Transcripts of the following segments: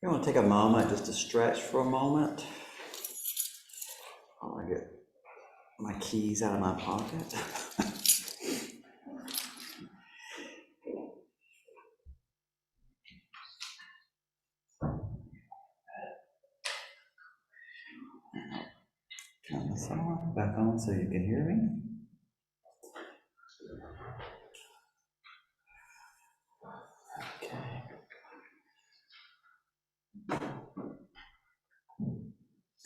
I'm going to take a moment just to stretch for a moment. I'll get my keys out of my pocket. Turn this on, back on so you can hear me. Okay.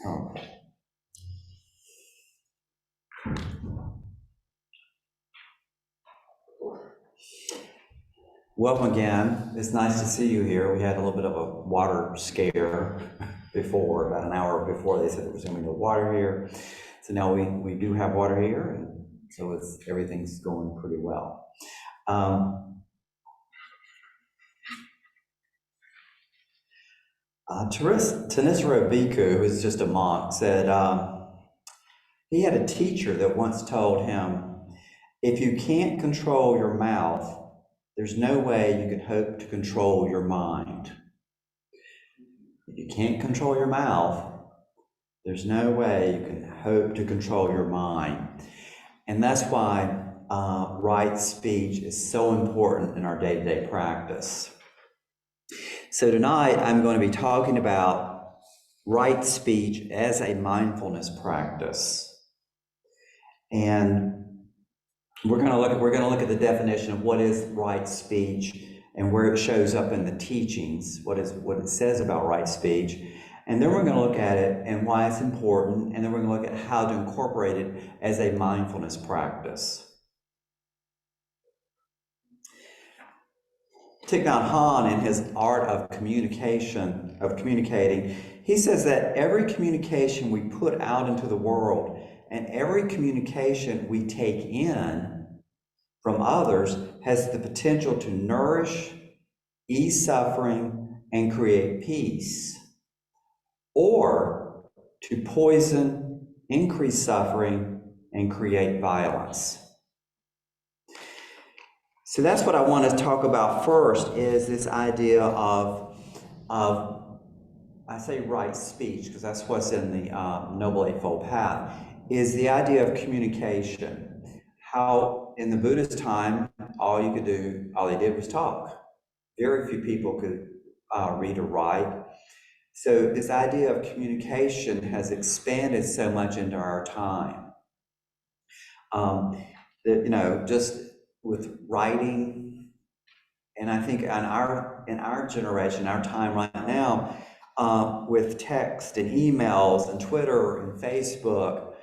Oh. Welcome again. It's nice to see you here. We had a little bit of a water scare before, about an hour before they said there was going to be no water here. So now we do have water here, and so everything's going pretty well. Tanisra Bhikkhu, who's just a monk, said he had a teacher that once told him, if you can't control your mouth, there's no way you can hope to control your mind. If you can't control your mouth, there's no way you can hope to control your mind. And that's why right speech is so important in our day-to-day practice. So tonight I'm going to be talking about right speech as a mindfulness practice. And we're going to look at the definition of what is right speech and where it shows up in the teachings, what it says about right speech. And then we're going to look at it and why it's important, and then we're going to look at how to incorporate it as a mindfulness practice. Thich Nhat Hanh, in his art of communicating, he says that every communication we put out into the world and every communication we take in from others has the potential to nourish, ease suffering, and create peace, or to poison, increase suffering, and create violence. So that's what I want to talk about first, is this idea of I say right speech because that's what's in the Noble Eightfold Path, is the idea of communication. How in the Buddhist time, all they did was talk. Very few people could read or write. So this idea of communication has expanded so much into our time. Just with writing, and I think in our generation, our time right now, with text and emails and Twitter and Facebook,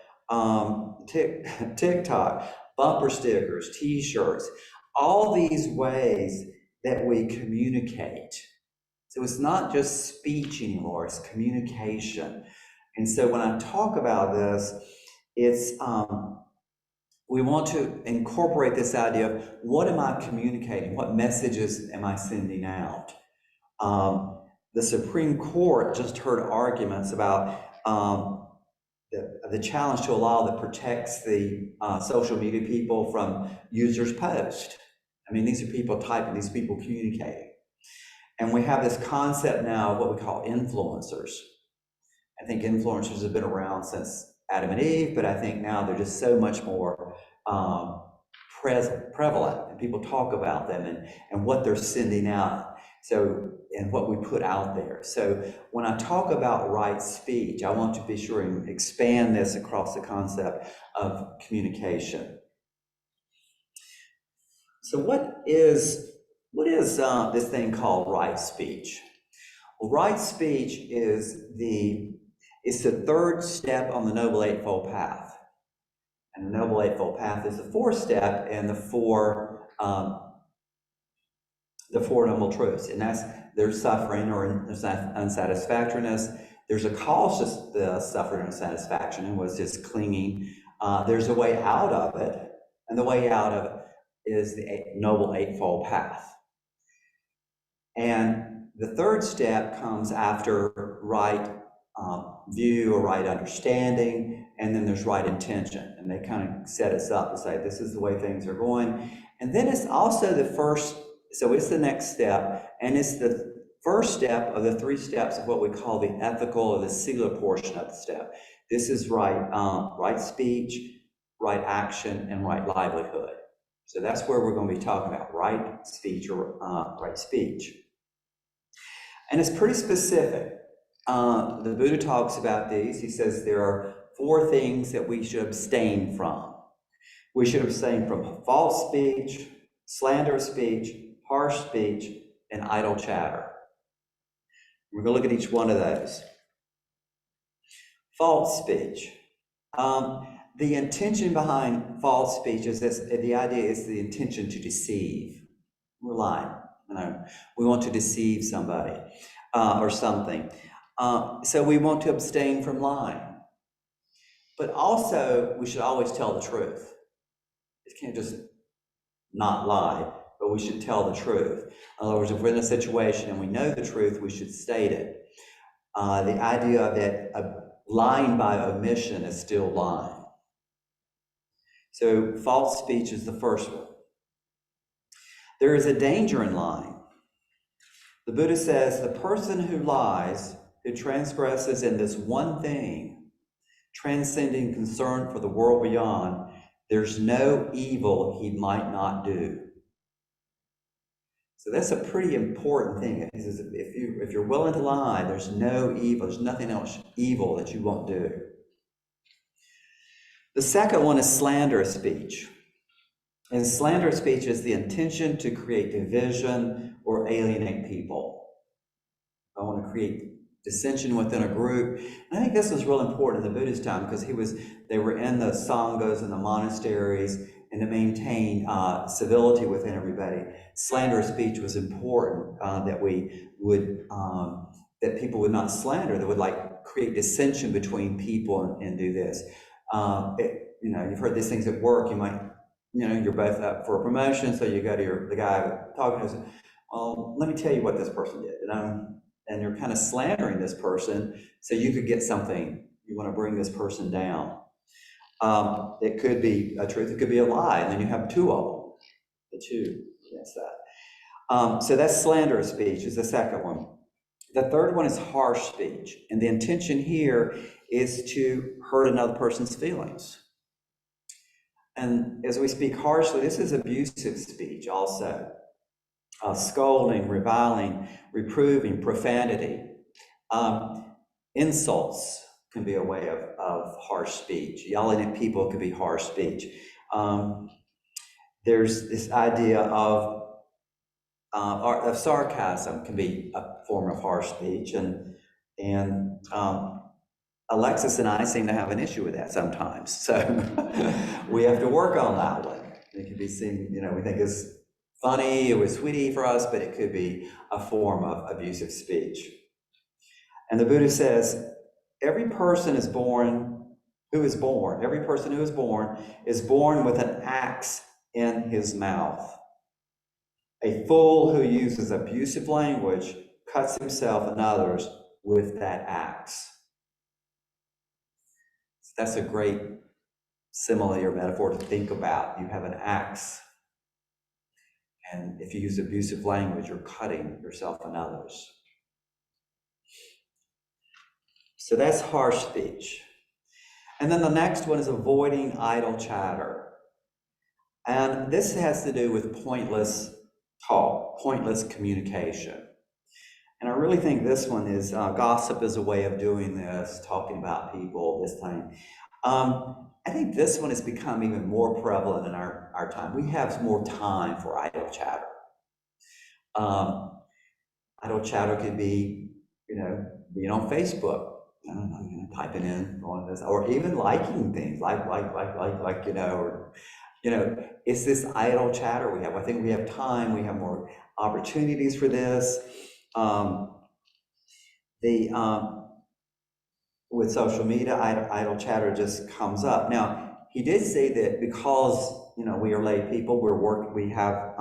TikTok, bumper stickers, t-shirts, all these ways that we communicate. So it's not just speech anymore, it's communication. And so when I talk about this, it's we want to incorporate this idea of what am I communicating? What messages am I sending out? The Supreme Court just heard arguments about the challenge to a law that protects the social media people from users' posts. I mean, these are people typing, these people communicating. And we have this concept now of what we call influencers. I think influencers have been around since Adam and Eve, but I think now they're just so much more prevalent, and people talk about them and what they're sending out. So, and what we put out there. So when I talk about right speech, I want to be sure and expand this across the concept of communication. So what is this thing called right speech? Well, right speech is the third step on the Noble Eightfold Path. And the Noble Eightfold Path is the fourth step in the four Noble Truths. And that's there's suffering or there's unsatisfactoriness. There's a cause to the suffering and unsatisfaction, and was just clinging. There's a way out of it, and the way out of it is the Noble Eightfold Path. And the third step comes after right view or right understanding, and then there's right intention. And they kind of set us up to say, this is the way things are going. And then it's also the first, so it's the next step, and it's the first step of the 3 steps of what we call the ethical or the sila portion of the step. This is right speech, right action, and right livelihood. So that's where we're going to be talking about right speech or right speech. And it's pretty specific. The Buddha talks about these. He says there are 4 things that we should abstain from. We should abstain from false speech, slanderous speech, harsh speech, and idle chatter. We're going to look at each one of those. False speech. The intention behind false speech is this, the idea is the intention to deceive. We're lying. We want to deceive somebody or something. So we want to abstain from lying. But also, we should always tell the truth. You can't just not lie, but we should tell the truth. In other words, if we're in a situation and we know the truth, we should state it. The idea that lying by omission is still lying. So false speech is the first one. There is a danger in lying. The Buddha says the person who lies, who transgresses in this one thing, transcending concern for the world beyond, there's no evil he might not do. So that's a pretty important thing. If you're willing to lie, there's no evil, there's nothing else evil that you won't do. The second one is slanderous speech. And slanderous speech is the intention to create division or alienate people. I want to create dissension within a group. And I think this was real important in the Buddhist time because they were in the sanghas and the monasteries, and to maintain civility within everybody. Slanderous speech was important that people would not slander, that would create dissension between people and do this. You've heard these things at work. You might, you're both up for a promotion, so you go to the guy talking to us, well, let me tell you what this person did, and you're kind of slandering this person so you could get something. You want to bring this person down. It could be a truth, it could be a lie, and then you have 2 of them, the 2 against that. So that's slanderous speech is the second one. The third one is harsh speech, and the intention here is to hurt another person's feelings. And as we speak harshly, this is abusive speech also. Scolding, reviling, reproving, profanity. Insults can be a way of harsh speech. Yelling at people can be harsh speech. There's this idea of sarcasm can be a form of harsh speech, and Alexis and I seem to have an issue with that sometimes. So we have to work on that one. It can be seen, we think it's funny, it was sweetie for us, but it could be a form of abusive speech. And the Buddha says, every person who is born is born with an axe in his mouth. A fool who uses abusive language cuts himself and others with that axe. That's a great simile or metaphor to think about. You have an axe, and if you use abusive language, you're cutting yourself and others. So that's harsh speech. And then the next one is avoiding idle chatter. And this has to do with pointless talk, pointless communication. And I really think this one is, gossip is a way of doing this, talking about people, this time. I think this one has become even more prevalent in our time. We have more time for idle chatter. Idle chatter could be, being on Facebook, typing in on this, or even liking things, it's this idle chatter we have. I think we have time, we have more opportunities for this. With social media, idle chatter just comes up. Now, he did say that because we are lay people, we have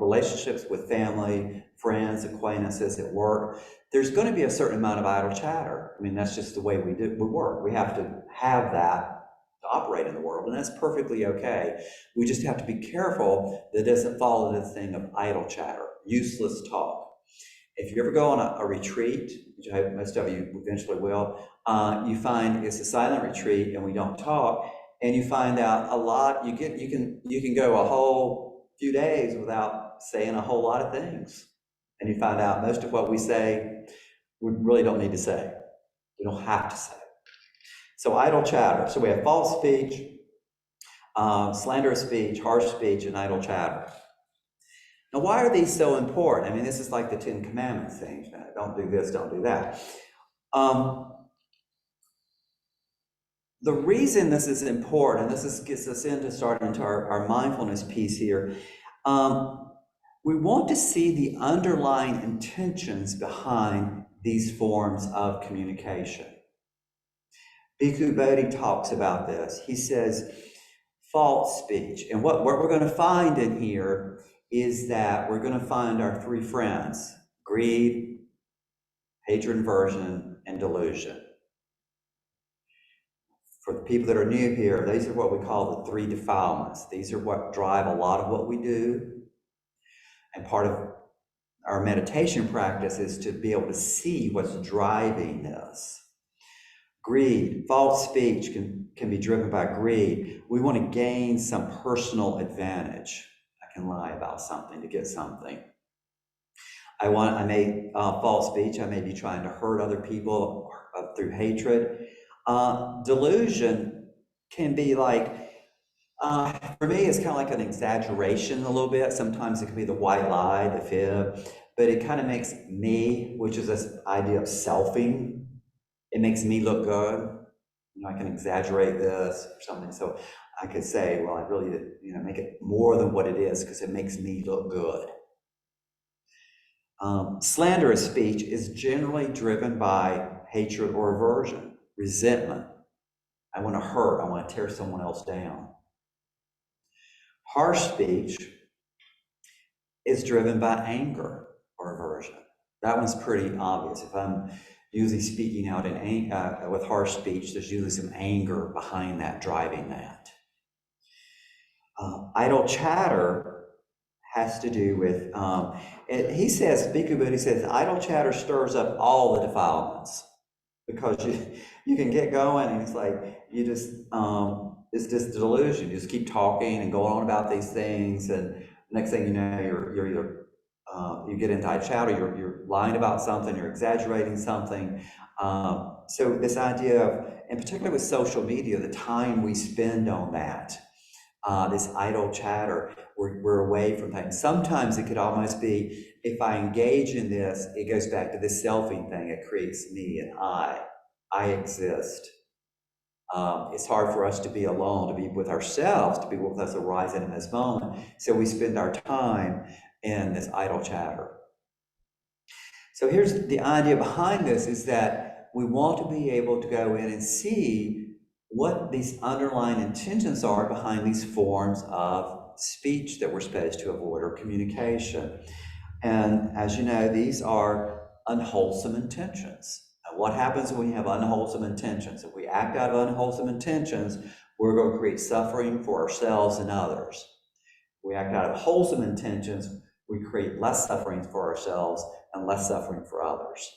relationships with family, friends, acquaintances at work. There's going to be a certain amount of idle chatter. I mean, that's just the way we work. We have to have that to operate in the world, and that's perfectly okay. We just have to be careful that it doesn't fall into the thing of idle chatter, useless talk. If you ever go on a retreat, which I hope most of you eventually will, you find it's a silent retreat and we don't talk, and you find out a lot. You can go a whole few days without saying a whole lot of things, and you find out most of what we say we really don't need to say. We don't have to say. So idle chatter. So we have false speech, slanderous speech, harsh speech, and idle chatter. Now, why are these so important? I mean, this is like the Ten Commandments thing. Don't do this, don't do that. The reason this is important, and gets us into starting into our mindfulness piece here, we want to see the underlying intentions behind these forms of communication. Bhikkhu Bodhi talks about this. He says, false speech. And what we're going to find in here is that we're going to find our three friends: greed, hatred, aversion, and delusion. For the people that are new here, these are what we call the three defilements. These are what drive a lot of what we do. And part of our meditation practice is to be able to see what's driving this. Greed, false speech can be driven by greed. We want to gain some personal advantage. I can lie about something to get something. I may false speech. I may be trying to hurt other people through hatred. Delusion can be like, for me, it's kind of like an exaggeration a little bit. Sometimes it can be the white lie, the fib, but it kind of makes me, which is this idea of selfing, it makes me look good. You know, I can exaggerate this or something. So I could say, well, I really, make it more than what it is because it makes me look good. Slanderous speech is generally driven by hatred or aversion, resentment. I want to hurt. I want to tear someone else down. Harsh speech is driven by anger or aversion. That one's pretty obvious. If I'm usually speaking out with harsh speech, there's usually some anger behind that, driving that. Idle chatter has to do with, he says, Bhikkhu Bodhi says, idle chatter stirs up all the defilements, because you can get going and it's like, it's just delusion. You just keep talking and going on about these things, and next thing you know, you're either, you get into idle chatter, you're lying about something, you're exaggerating something. So this idea of, and particularly with social media, the time we spend on that, this idle chatter, we're away from things. Sometimes it could almost be, if I engage in this, it goes back to this selfing thing. It creates me and I exist. It's hard for us to be alone, to be with ourselves, to be with us arising in this moment. So we spend our time in this idle chatter. So here's the idea behind this, is that we want to be able to go in and see what these underlying intentions are behind these forms of speech that we're supposed to avoid, or communication. And as you know, these are unwholesome intentions. And what happens when you have unwholesome intentions? If we act out of unwholesome intentions, we're going to create suffering for ourselves and others. If we act out of wholesome intentions, we create less suffering for ourselves and less suffering for others.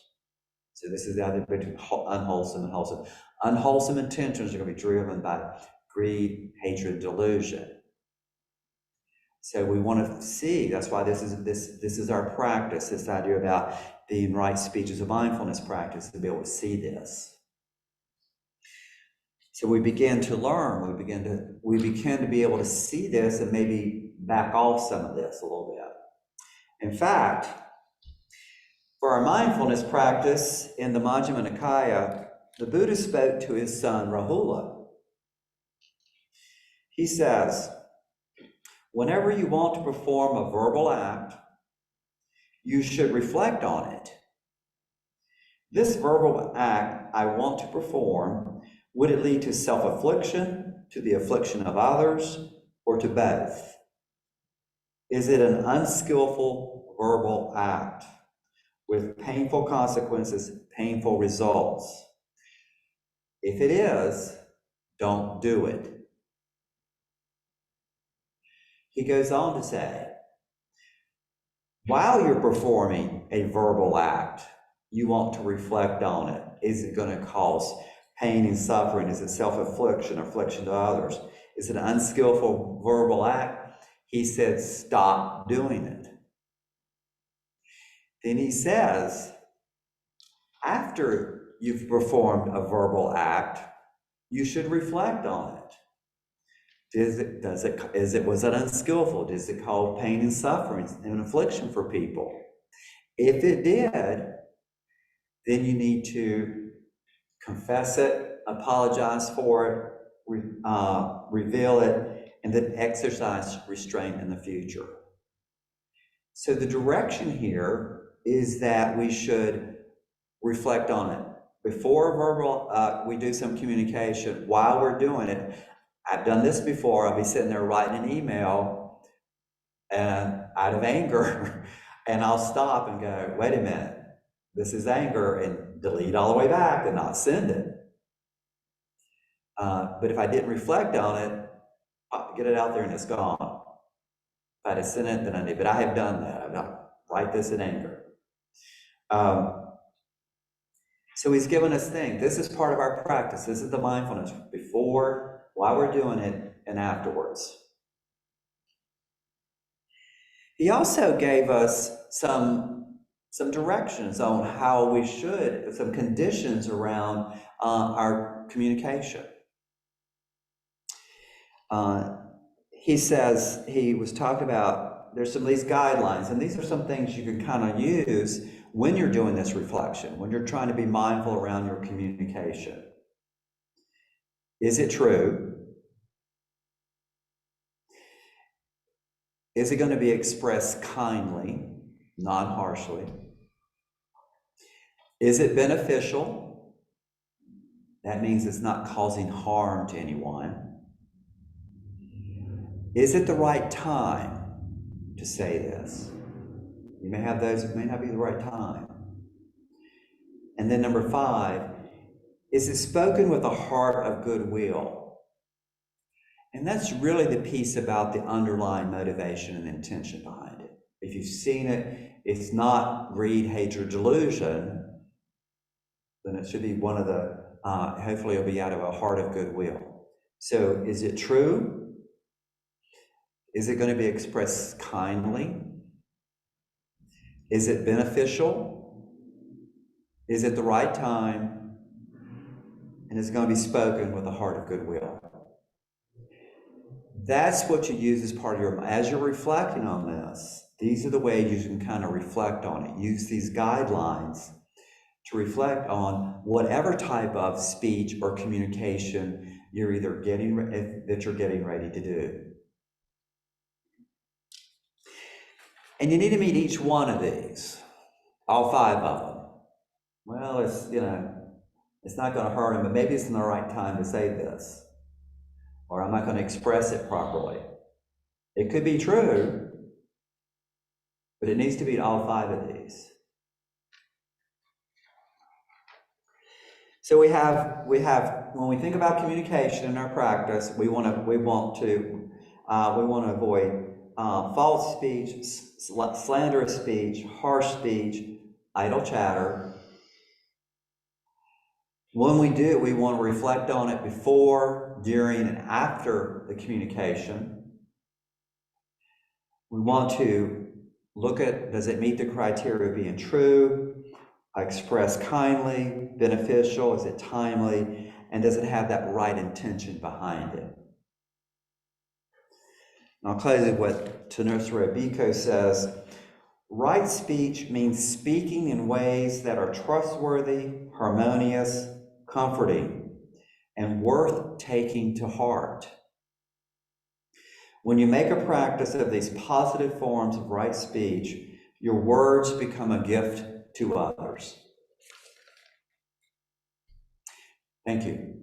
So this is the idea between unwholesome and wholesome. Unwholesome intentions are going to be driven by greed, hatred, delusion. So we want to see, that's why this is our practice, this idea about being right speech is a mindfulness practice, to be able to see this. So we begin to learn, we begin to be able to see this and maybe back off some of this a little bit. In fact, for our mindfulness practice in the Majjhima Nikaya, the Buddha spoke to his son Rahula. He says, whenever you want to perform a verbal act, you should reflect on it. This verbal act I want to perform, would it lead to self-affliction, to the affliction of others, or to both? Is it an unskillful verbal act with painful consequences, painful results? If it is, don't do it. He goes on to say, While you're performing a verbal act, you want to reflect on it. Is it going to cause pain and suffering? Is it self-affliction, affliction to others? Is it an unskillful verbal act? He said, stop doing it. Then he says, after you've performed a verbal act, you should reflect on it. Was it unskillful? Does it cause pain and suffering and affliction for people? If it did, then you need to confess it, apologize for it, reveal it, and then exercise restraint in the future. So the direction here is that we should reflect on it. Before verbal, we do some communication. While we're doing it, I've done this before. I'll be sitting there writing an email and out of anger, and I'll stop and go, wait a minute, this is anger, and delete all the way back and not send it. But if I didn't reflect on it, I'll get it out there and it's gone. If I'd have sent it, then I did. But I have done that. I've not write this in anger. So he's given us things. This is part of our practice. This is the mindfulness before, while we're doing it, and afterwards. He also gave us some directions on how we should, some conditions around our communication. He says, he was talking about, there's some of these guidelines, and these are some things you can kind of use when you're doing this reflection, when you're trying to be mindful around your communication. Is it true? Is it going to be expressed kindly, non-harshly? Is it beneficial? That means it's not causing harm to anyone. Is it the right time to say this? You may have those, it may not be the right time. And then number 5, is it spoken with a heart of goodwill? And that's really the piece about the underlying motivation and intention behind it. If you've seen it, it's not greed, hatred, delusion, then it should be one of the, hopefully it'll be out of a heart of goodwill. So is it true? Is it going to be expressed kindly? Is it beneficial? Is it the right time? And it's going to be spoken with a heart of goodwill. That's what you use as part of your, as you're reflecting on this, these are the ways you can kind of reflect on it. Use these guidelines to reflect on whatever type of speech or communication you're either getting, that you're getting ready to do. And you need to meet each one of these, all 5 of them. Well, it's, it's not going to hurt him, but maybe it's in the right time to say this. Or I'm not going to express it properly. It could be true, but it needs to be all 5 of these. So we have when we think about communication in our practice, we want to avoid false speech, slanderous speech, harsh speech, idle chatter. When we do, we want to reflect on it before, during, and after the communication. We want to look at, does it meet the criteria of being true, express kindly, beneficial, is it timely, and does it have that right intention behind it? And I'll close with what Thanissaro Bhikkhu says, right speech means speaking in ways that are trustworthy, harmonious, comforting, and worth taking to heart. When you make a practice of these positive forms of right speech, your words become a gift to others. Thank you.